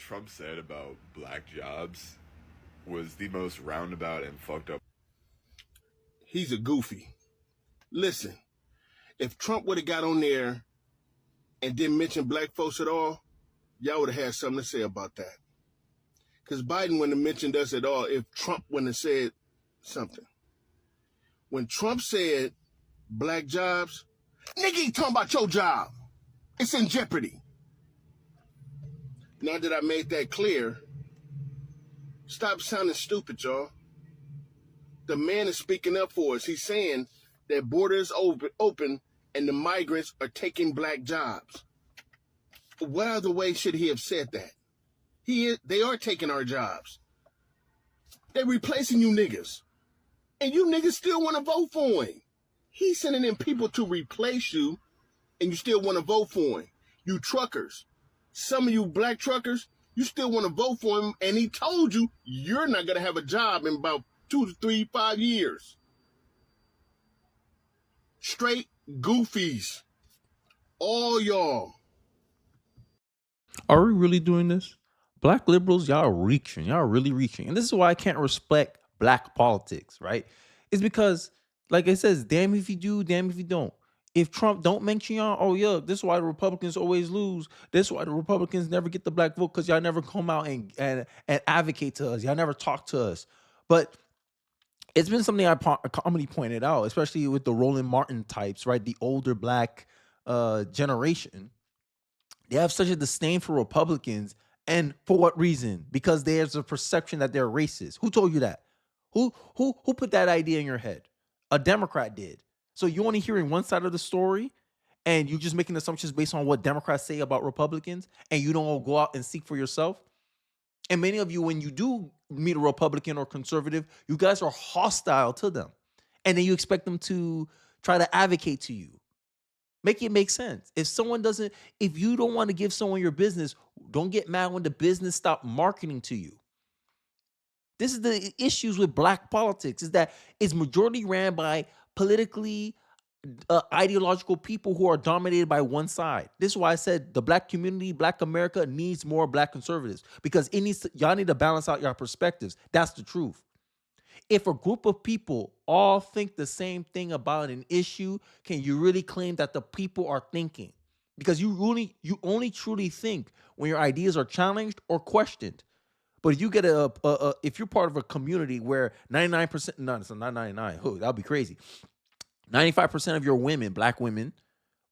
Trump said about black jobs was the most roundabout and fucked up. He's a goofy. Listen, if Trump would have got on there and didn't mention black folks at all, y'all would have had something to say about that. Because Biden wouldn't have mentioned us at all if Trump wouldn't have said something. When Trump said black jobs, nigga ain't talking about your job. It's in jeopardy. Now that I made that clear, stop sounding stupid, y'all. The man is speaking up for us. He's saying that borders open and the migrants are taking black jobs. What other way should he have said that? They are taking our jobs. They're replacing you niggas. And you niggas still want to vote for him. He's sending in people to replace you, and you still want to vote for him. You truckers, some of you black truckers, you still want to vote for him, and he told you you're not going to have a job in about 2 to 3, 5 years. Straight goofies. All y'all. Are we really doing this? Black liberals, y'all are reaching. Y'all are really reaching. And this is why I can't respect black politics, right? It's because, like it says, damn if you do, damn if you don't. If Trump don't mention y'all, oh yeah, this is why the Republicans always lose. This is why the Republicans never get the black vote, because y'all never come out and advocate to us. Y'all never talk to us. But it's been something I commonly pointed out, especially with the Roland Martin types, right? The older black generation. They have such a disdain for Republicans, and for what reason? Because there's a perception that they're racist. Who told you that? Who put that idea in your head? A Democrat did. So you only hearing one side of the story, and you just making assumptions based on what Democrats say about Republicans, and you don't go out and seek for yourself. And many of you, when you do meet a Republican or conservative, you guys are hostile to them, and then you expect them to try to advocate to you. Make it make sense. If you don't want to give someone your business, don't get mad when the business stop marketing to you. This is the issues with black politics, is that it's majority ran by politically ideological people who are dominated by one side. This is why I said the black community, black America needs more black conservatives, because y'all need to balance out your perspectives. That's the truth. If a group of people all think the same thing about an issue, can you really claim that the people are thinking? Because you only truly think when your ideas are challenged or questioned. But if you get if you're part of a community where 99%, no, it's not 99, that'd be crazy. 95% of your women, black women,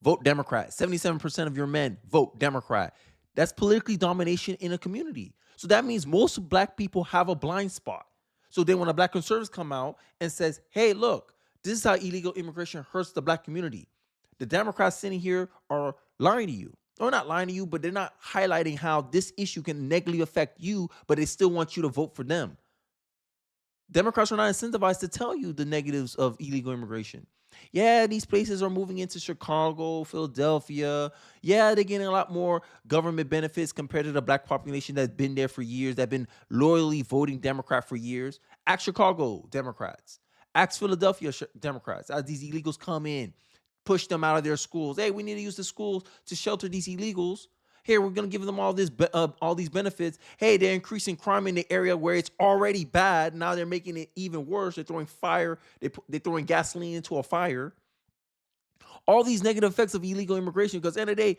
vote Democrat. 77% of your men vote Democrat. That's politically domination in a community. So that means most black people have a blind spot. So then when a black conservative come out and says, hey, look, this is how illegal immigration hurts the black community, the Democrats sitting here are lying to you. Or not lying to you, but they're not highlighting how this issue can negatively affect you, but they still want you to vote for them. Democrats are not incentivized to tell you the negatives of illegal immigration. Yeah, these places are moving into Chicago, Philadelphia. Yeah, they're getting a lot more government benefits compared to the black population that's been there for years, that's been loyally voting Democrat for years. Ask Chicago Democrats. Ask Philadelphia Democrats. As these illegals come in, push them out of their schools. Hey, we need to use the schools to shelter these illegals. Here, we're going to give them all these benefits. Hey, they're increasing crime in the area where it's already bad. Now they're making it even worse. They're throwing fire. They're throwing gasoline into a fire. All these negative effects of illegal immigration, because at the end of the day,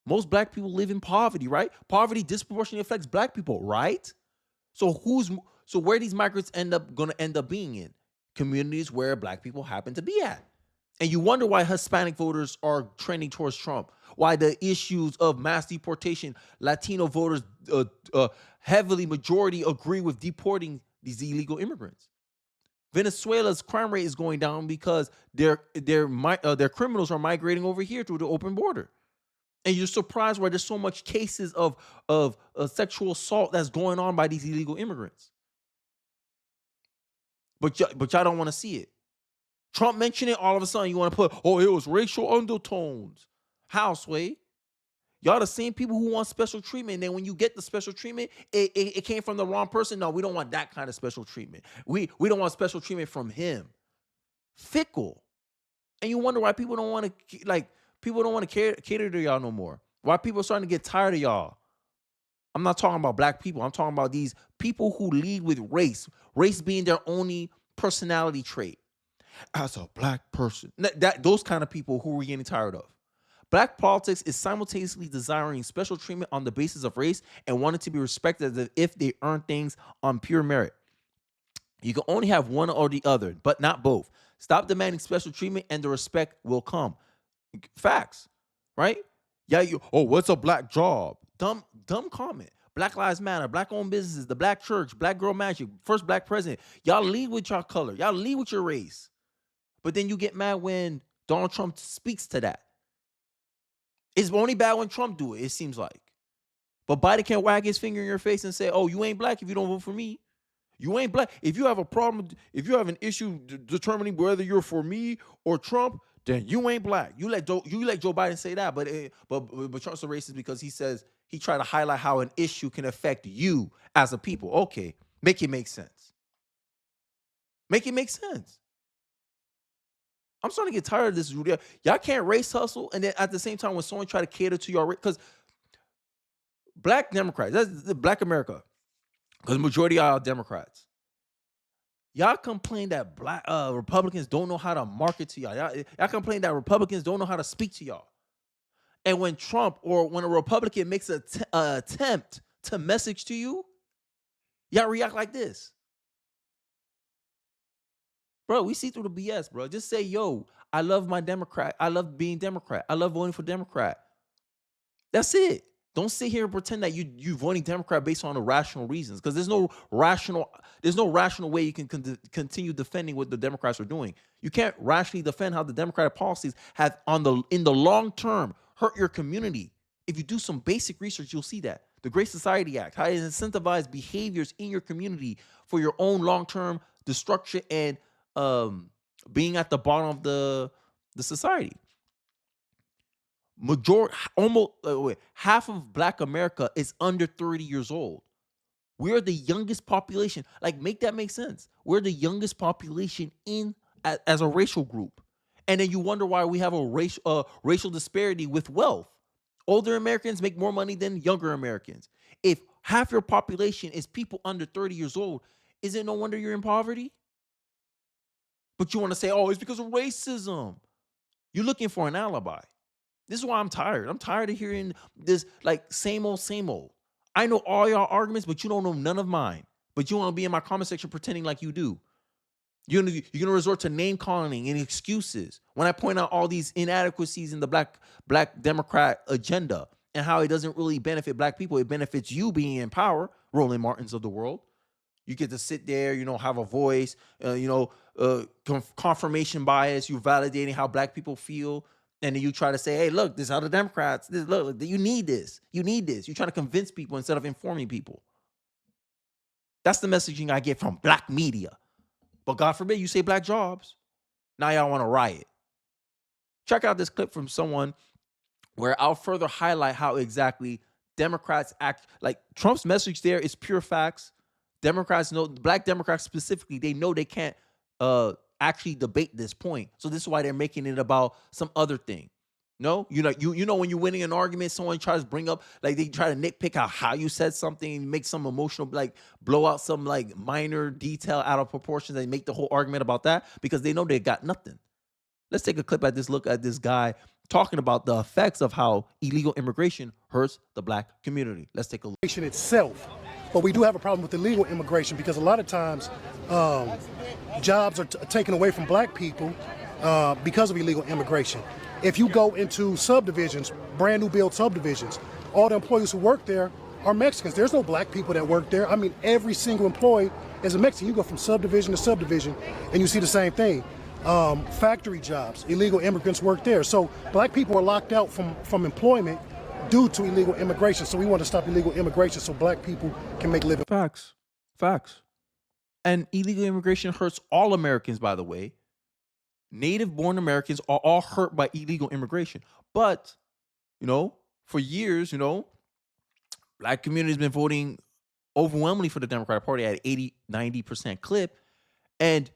most black people live in poverty, right? Poverty disproportionately affects black people, right? So where these migrants going to end up being in? Communities where black people happen to be at. And you wonder why Hispanic voters are trending towards Trump. Why the issues of mass deportation, Latino voters heavily majority agree with deporting these illegal immigrants. Venezuela's crime rate is going down because their criminals are migrating over here through the open border. And you're surprised why there's so much cases of sexual assault that's going on by these illegal immigrants. But y'all don't want to see it. Trump mentioned it, all of a sudden you want to put, oh, it was racial undertones. How, Sway? Y'all the same people who want special treatment. And then when you get the special treatment, it came from the wrong person. No, we don't want that kind of special treatment. We don't want special treatment from him. Fickle. And you wonder why people don't want to cater to y'all no more. Why people are starting to get tired of y'all. I'm not talking about black people. I'm talking about these people who lead with race being their only personality trait. As a black person, those kind of people who we're getting tired of. Black politics is simultaneously desiring special treatment on the basis of race and wanting to be respected as if they earn things on pure merit. You can only have one or the other, but not both. Stop demanding special treatment and the respect will come. Facts, right? Yeah, what's a black job? Dumb comment. Black Lives Matter, black owned businesses, the black church, black girl magic, first black president. Y'all lead with your color. Y'all lead with your race. But then you get mad when Donald Trump speaks to that. It's only bad when Trump do it seems like. But Biden can't wag his finger in your face and say, oh, you ain't black if you don't vote for me. You ain't black. If you have a problem, if you have an issue determining whether you're for me or Trump, then you ain't black. You let Joe Biden say that, but Trump's a racist because he says he tried to highlight how an issue can affect you as a people. Okay, make it make sense. Make it make sense. I'm starting to get tired of this. Y'all can't race hustle, and then at the same time, when someone try to cater to your race, because black Democrats, that's the black America, because the majority are Democrats. Y'all complain that black Republicans don't know how to market to y'all. Y'all complain that Republicans don't know how to speak to y'all. And when Trump or when a Republican makes an attempt to message to you, y'all react like this. Bro, we see through the BS, bro. Just say, yo, I love my Democrat. I love being Democrat. I love voting for Democrat. That's it. Don't sit here and pretend that you voting Democrat based on irrational reasons, because there's no rational way you can continue defending what the Democrats are doing. You can't rationally defend how the Democratic policies have in the long term hurt your community. If you do some basic research, you'll see that. The Great Society Act, how it incentivizes behaviors in your community for your own long-term destruction and being at the bottom of the society. Half of black America is under 30 years old. We're the youngest population. Like, make that make sense. We're the youngest population as a racial group. And then you wonder why we have a racial disparity with wealth. Older Americans make more money than younger Americans. If half your population is people under 30 years old, is it no wonder you're in poverty? But you want to say, oh, it's because of racism. You're looking for an alibi. This is why I'm tired. I'm tired of hearing this like same old, same old. I know all y'all arguments, but you don't know none of mine. But you want to be in my comment section pretending like you do. You're gonna resort to name calling and excuses when I point out all these inadequacies in the black Democrat agenda and how it doesn't really benefit black people. It benefits you being in power, Roland Martins of the world. You get to sit there, have a voice, confirmation bias. You're validating how black people feel. And then you try to say, hey, look, this is how the Democrats, look, you need this. You need this. You're trying to convince people instead of informing people. That's the messaging I get from black media. But God forbid you say black jobs. Now y'all want to riot. Check out this clip from someone where I'll further highlight how exactly Democrats act. Like, Trump's message there is pure facts. Democrats know, black Democrats specifically, they know they can't actually debate this point. So this is why they're making it about some other thing. No, when you're winning an argument, someone tries to bring up, like, they try to nitpick how you said something, make some emotional, like, blow out some like minor detail out of proportion. They make the whole argument about that because they know they got nothing. Let's take a clip at this. Look at this guy talking about the effects of how illegal immigration hurts the black community. Let's take a look. Itself. But we do have a problem with illegal immigration because a lot of times jobs are taken away from black people because of illegal immigration. If you go into subdivisions, brand new build subdivisions, all the employees who work there are Mexicans. There's no black people that work there. I mean, every single employee is a Mexican. You go from subdivision to subdivision and you see the same thing. Factory jobs, illegal immigrants work there. So black people are locked out from employment due to illegal immigration. So we want to stop illegal immigration so black people can make living. Facts. And illegal immigration hurts all Americans, by the way. Native-born Americans are all hurt by illegal immigration. But, for years, black community has been voting overwhelmingly for the Democratic Party at 80, 90% clip. And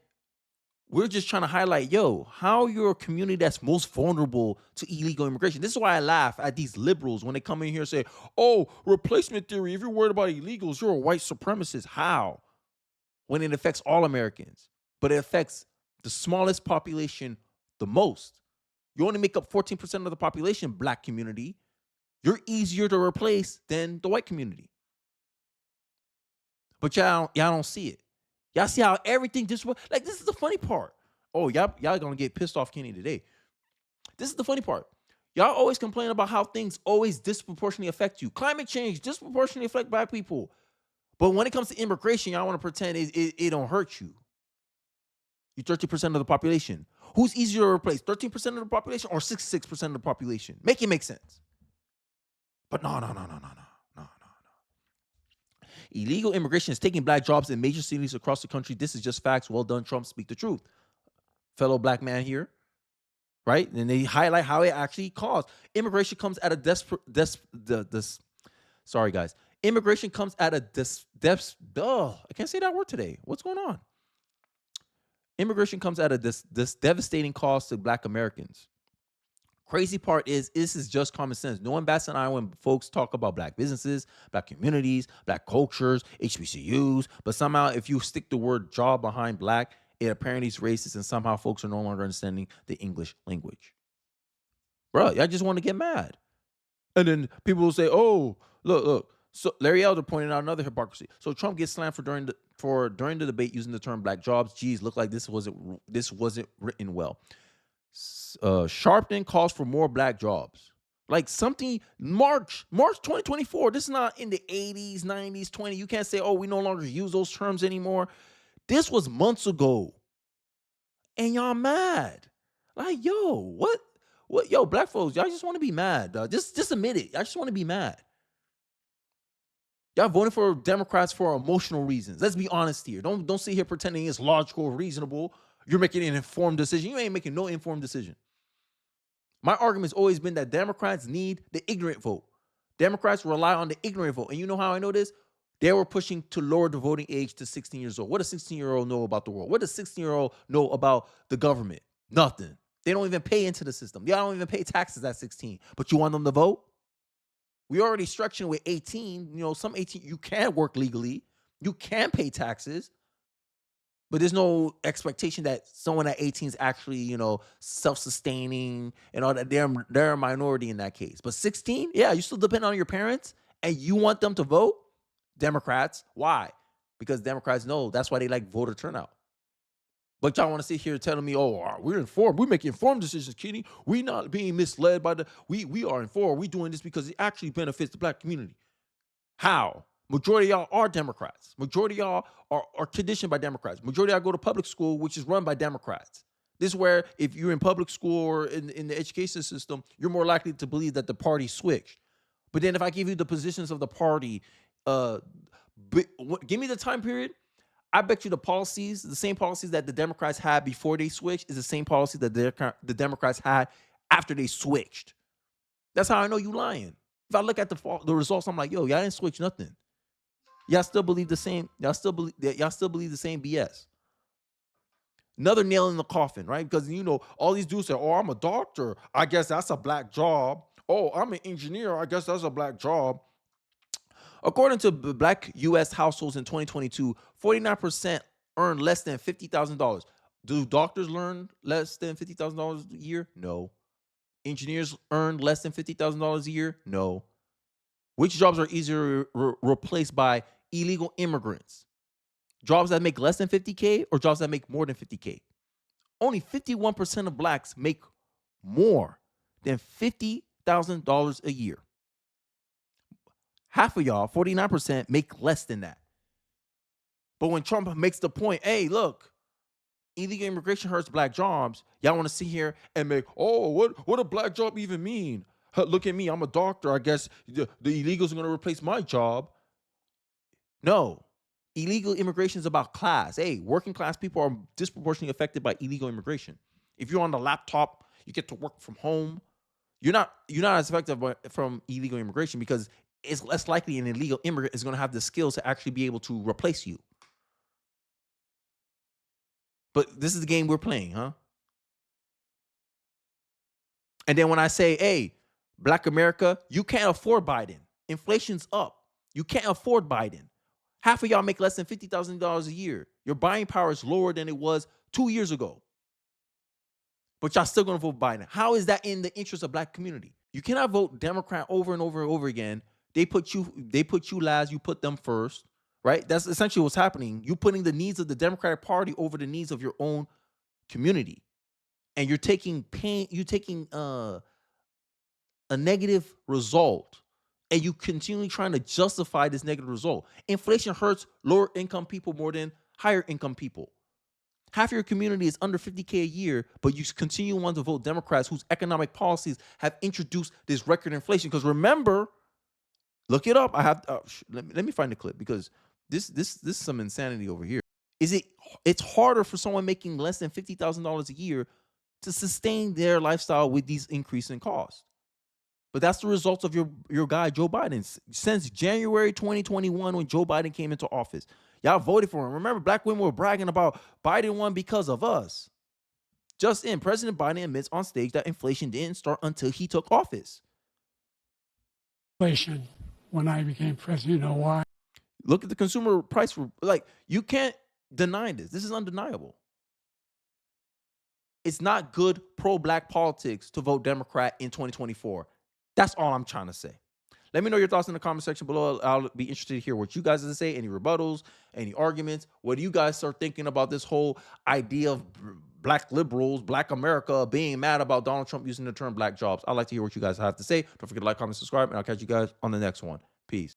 We're just trying to highlight, yo, how you're a community that's most vulnerable to illegal immigration. This is why I laugh at these liberals when they come in here and say, oh, replacement theory. If you're worried about illegals, you're a white supremacist. How? When it affects all Americans, but it affects the smallest population the most. You only make up 14% of the population, black community. You're easier to replace than the white community. But y'all don't see it. Y'all see how everything just like this is the funny part. Oh, y'all gonna get pissed off Kenny today. This is the funny part. Y'all always complain about how things always disproportionately affect you. Climate change disproportionately affect black people. But when it comes to immigration, y'all want to pretend it don't hurt you. You're 30% of the population. Who's easier to replace? 13% of the population or 66% of the population? Make it make sense. But no. Illegal immigration is taking black jobs in major cities across the country. This is just facts. Well done, Trump. Speak the truth. Fellow black man here, right? And they highlight how it actually caused. Immigration comes at a sorry, guys. Immigration comes at a I can't say that word today. What's going on? Immigration comes at a this devastating cost to black Americans. Crazy part is this is just common sense. No one bats an eye when folks talk about black businesses, black communities, black cultures, HBCUs. But somehow, if you stick the word job behind black, it apparently is racist, and somehow folks are no longer understanding the English language. Bro, y'all just want to get mad. And then people will say, "Oh, look." So Larry Elder pointed out another hypocrisy. So Trump gets slammed during the debate using the term black jobs. Geez, looked like this wasn't written well. Sharpton calls for more black jobs. Like something March 2024. This is not in the 80s, 90s, 20. You can't say, oh, we no longer use those terms anymore. This was months ago. And y'all mad. Like, yo, what? Yo, black folks, y'all just want to be mad. Just admit it. Y'all just want to be mad. Y'all voting for Democrats for emotional reasons. Let's be honest here. Don't sit here pretending it's logical or reasonable. You're making an informed decision. You ain't making no informed decision. My argument's always been that Democrats need the ignorant vote. Democrats rely on the ignorant vote. And you know how I know this? They were pushing to lower the voting age to 16 years old. What does a 16-year-old know about the world? What does a 16-year-old know about the government? Nothing. They don't even pay into the system. They don't even pay taxes at 16. But you want them to vote? We already structured with 18. You know, some 18, you can work legally. You can pay taxes. But there's no expectation that someone at 18 is actually, you know, self-sustaining and all that. They're a minority in that case. But 16, yeah, you still depend on your parents and you want them to vote? Democrats. Why? Because Democrats know that's why they like voter turnout. But y'all want to sit here telling me, oh, we're informed. We're making informed decisions, Kenny. We're not being misled by we are informed. We're doing this because it actually benefits the black community. How? Majority of y'all are Democrats. Majority of y'all are conditioned by Democrats. Majority of y'all go to public school, which is run by Democrats. This is where if you're in public school or in the education system, you're more likely to believe that the party switched. But then if I give you the positions of the party, give me the time period, I bet you the same policies that the Democrats had before they switched is the same policies that the Democrats had after they switched. That's how I know you lying. If I look at the results, I'm like, yo, y'all didn't switch nothing. Y'all still believe the same. Y'all still believe the same BS. Another nail in the coffin, right? Because you know all these dudes say, "Oh, I'm a doctor. I guess that's a black job. Oh, I'm an engineer. I guess that's a black job." According to black U.S. households in 2022, 49% earn less than $50,000. Do doctors earn less than $50,000 a year? No. Engineers earn less than $50,000 a year? No. Which jobs are easier replaced by illegal immigrants? Jobs that make less than 50K or jobs that make more than 50K? Only 51% of blacks make more than $50,000 a year. Half of y'all, 49%, make less than that. But when Trump makes the point, hey, look, illegal immigration hurts black jobs, y'all want to sit here and make, oh, what a black job even mean? Look at me, I'm a doctor. I guess the illegals are going to replace my job. No. Illegal immigration is about class. Hey, working class people are disproportionately affected by illegal immigration. If you're on the laptop, you get to work from home. You're not as affected from illegal immigration because it's less likely an illegal immigrant is going to have the skills to actually be able to replace you. But this is the game we're playing, huh? And then when I say, hey, Black America, you can't afford Biden. Inflation's up. You can't afford Biden. Half of y'all make less than $50,000 a year. Your buying power is lower than it was 2 years ago. But y'all still gonna vote Biden. How is that in the interest of Black community? You cannot vote Democrat over and over and over again. They put you last, you put them first, right? That's essentially what's happening. You putting the needs of the Democratic Party over the needs of your own community. And you're taking a negative result, and you continually trying to justify this negative result. Inflation hurts lower income people more than higher income people. Half your community is under 50K a year, but you continue wanting to vote Democrats whose economic policies have introduced this record inflation. Because remember, look it up. I have let me find the clip, because this is some insanity over here. It's harder for someone making less than $50,000 a year to sustain their lifestyle with these increasing costs. But that's the result of your guy, Joe Biden. Since January 2021, when Joe Biden came into office, y'all voted for him. Remember, Black women were bragging about Biden won because of us. Just in, President Biden admits on stage that inflation didn't start until he took office. Inflation when I became president. You know why? Look at the consumer price. You can't deny this. This is undeniable. It's not good pro-Black politics to vote Democrat in 2024. That's all I'm trying to say. Let me know your thoughts in the comment section below. I'll be interested to hear what you guys have to say. Any rebuttals, any arguments. What do you guys are thinking about this whole idea of Black liberals, Black America being mad about Donald Trump using the term Black jobs? I'd like to hear what you guys have to say. Don't forget to like, comment, subscribe, and I'll catch you guys on the next one. Peace.